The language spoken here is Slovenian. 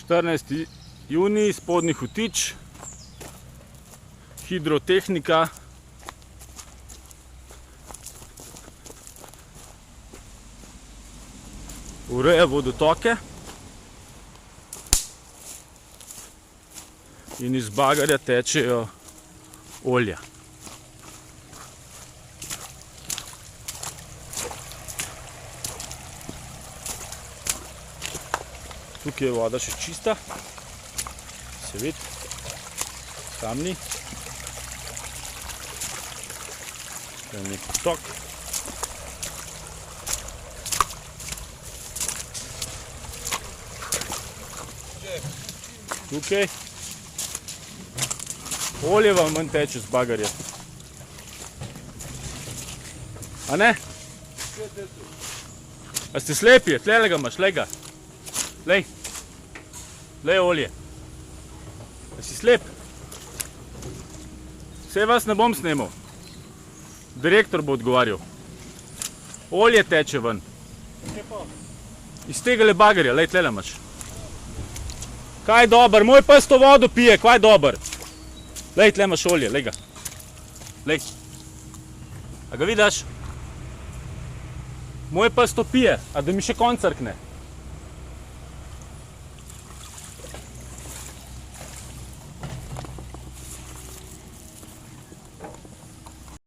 14. junij, Spodnji Hotič, hidrotehnika. Ureja vodotoke in iz bagerja tečejo olja. Tukaj je voda še čista, se vidi, tam ni. To je nek potok. Tukaj. Olje vam manj teče z bagerja. A ne? A ste slepi? Tlele ga imaš, lej ga. Lej. Lej olje. A si slep? Vse vas ne bom snemal. Direktor bo odgovarjal. Olje teče ven. Iz tega le bagerja, lej, tlele imaš. Kaj je dober? Moj pes to vodo pije, kaj je dober? Lej, tle imaš olje, lej ga. Lej. A ga vidiš? Moj pes to pije, a da mi še konj crkne.